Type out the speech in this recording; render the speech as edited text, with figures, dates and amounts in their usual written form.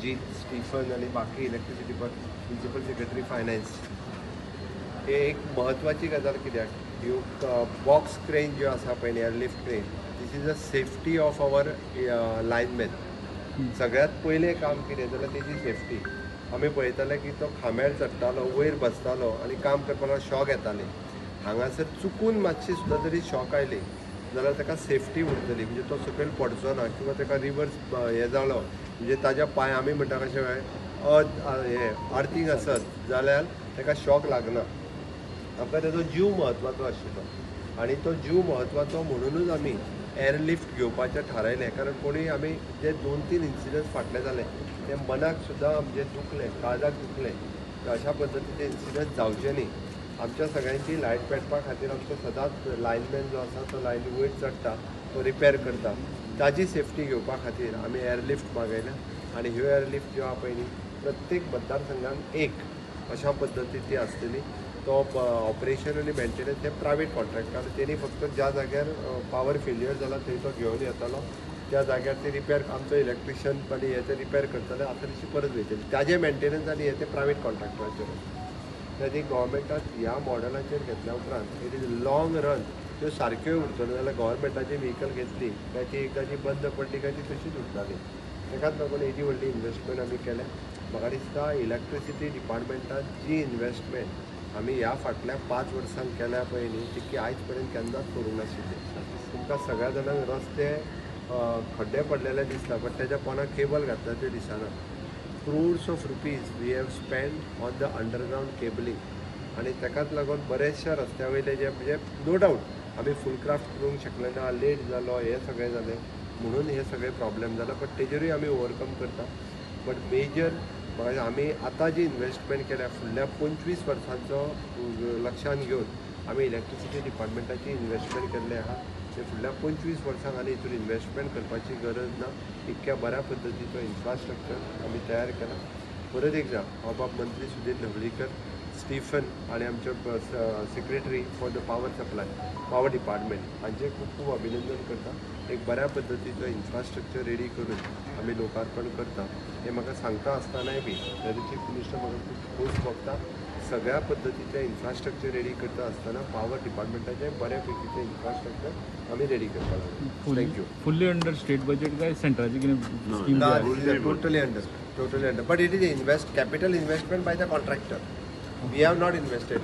जीत Stephen आणि बाकी electricity principal secretary finance हे एक महत्वाची गजाल कित्याक ह्यो बॉक्स क्रेन ज्यो आसा पळय airlift crane this is a safety of our lineman. सगळ्यात पयलें काम कितें जाल्यार तेजी सेफ्टी. आमी पळयताले की तो खांब्यार चडटालो वयर बसतालो आनी काम करपाक शॉक येताले. हांगासर चुकून मातशी सुद्दां जरी शॉक आयली जाल्यार ताका सेफ्टी उरतली, म्हणजे तो सकयल पडचो ना किंवा ताका रिवर्स हे जालो म्हणजे ताज्या पांय आमी म्हणटा कशें हे आर्थींग आसत जाल्यार ताका शॉक लागना. आमकां तेजो जीव म्हत्वाचो आशिल्लो आनी तो जीव म्हत्वाचो म्हणूनच आमी एअरलिफ्ट घेवपाचें थारायलें. कारण कोणी आमी जे 2-3 इन्सिडंट्स फाटले जाले ते मनाक सुद्दां म्हणजे दुखलें, काळजाक दुखलें. अशा पद्दतीचे इन्सिडंट जावचे न्ही. आमच्या सगळ्यांची लायट पेटपा खातीर आमचो सदांच लायनमॅन जो आसा तो लायनी वयर चडटा, तो रिपेर करता. ताजी सेफ्टी घेवपा खातीर आमी एअरलिफ्ट मागयल्या आनी ह्यो एअरलिफ्ट ज्यो आहा पळय न्ही प्रत्येक मतदारसंघान एक अशा पद्दतीची आसतली. तो ऑपरेशन आनी मेंटेनन्स हे प्रायवेट कॉन्ट्रॅक्टर, तेणी फक्त ज्या जाग्यार पावर फेल्युअर जाला थंय तो घेवन येतालो, त्या जाग्यार ते रिपेर आमचो इलेक्ट्रिशियन आनी हे ते रिपेर करतले, आतां तशी परत वयतली. ताजे मेंटेनन्स आनी हे ते प्रायवेट कॉन्ट्रॅक्टराचेर. ताजी गोवोरमेंटान ह्या मॉडेलाचेर घेतल्या उपरांत इट इज लॉंग रन त्यो सारक्यो उरतल्यो जाल्यार गोवोरमेंटाची व्हेहिकल घेतली काय ती एकदां जी बंद पडली काय ती तशीच उरताली. ताकाच लागून हेजी व्हडली इन्वेस्टमेंट आमी केल्या. म्हाका दिसता इलेक्ट्रिसिटी डिपार्टमेंटान जी इन्वेस्टमेंट आमी ह्या फाटल्या 5 वर्सांक केल्या पळय न्ही तितकी आयज पर्यंत केन्नाच करूंक नाशिल्ली. तुमकां सगळ्या जाणांक रस्ते खड्डे पडलेले दिसता बट तेज्या पोंदाक केबल घातला त्यो दिसना. crores of rupees we have spent on the underground cabling आणि ताकाच लागून बरेचशा रस्त्या वयले जे म्हणजे नो डावट आमी फूल क्राफ्ट करूंक शकले ना, लेट जालो, हे सगळें जालें म्हणून हे सगळे प्रॉब्लेम जाला. बट तेजेरूय आमी ओवरकम करता. बट मेजर आमी आतां जी इन्वेस्टमेंट केल्या फुडल्या 25 वर्सांचो लक्षांत घेवन आमी इलेक्ट्रिसिटी डिपार्टमेंटाची इन्वेस्टमेंट केल्ले आहा. ते फुडल्या 25 वर्सांक आनी हितून इन्वेस्टमेंट करपाची गरज ना. इतक्या बऱ्या पद्दतीचो इन्फ्रास्ट्रक्चर आमी तयार केला. परत एकदा हांव बाब मंत्री सुधीर ढवळीकर, स्टीफन आणि आमचे secretary for the power supply power department हांचे खूब खूब अभिनंदन करता. एक बऱ्या पद्दतीचो इन्फ्रास्ट्रक्चर रेडी करून आमी लोकार्पण करता. हे म्हाका सांगता आसतनाय बी चीफ मिनिस्टर म्हाका खूब खोस भोगता. सगळ्या पद्दतीचें इन्फ्रास्ट्रक्चर रेडी करता आसतना पावर डिपार्टमेंटाचें बऱ्या पैकीचें इन्फ्रास्ट्रक्चर आमी रेडी करपा लागलो. Thank you. Fully under state budget काय सेंट्रलाची कितें scheme? Totally under. But it is capital investment by the contractor. We have not invested.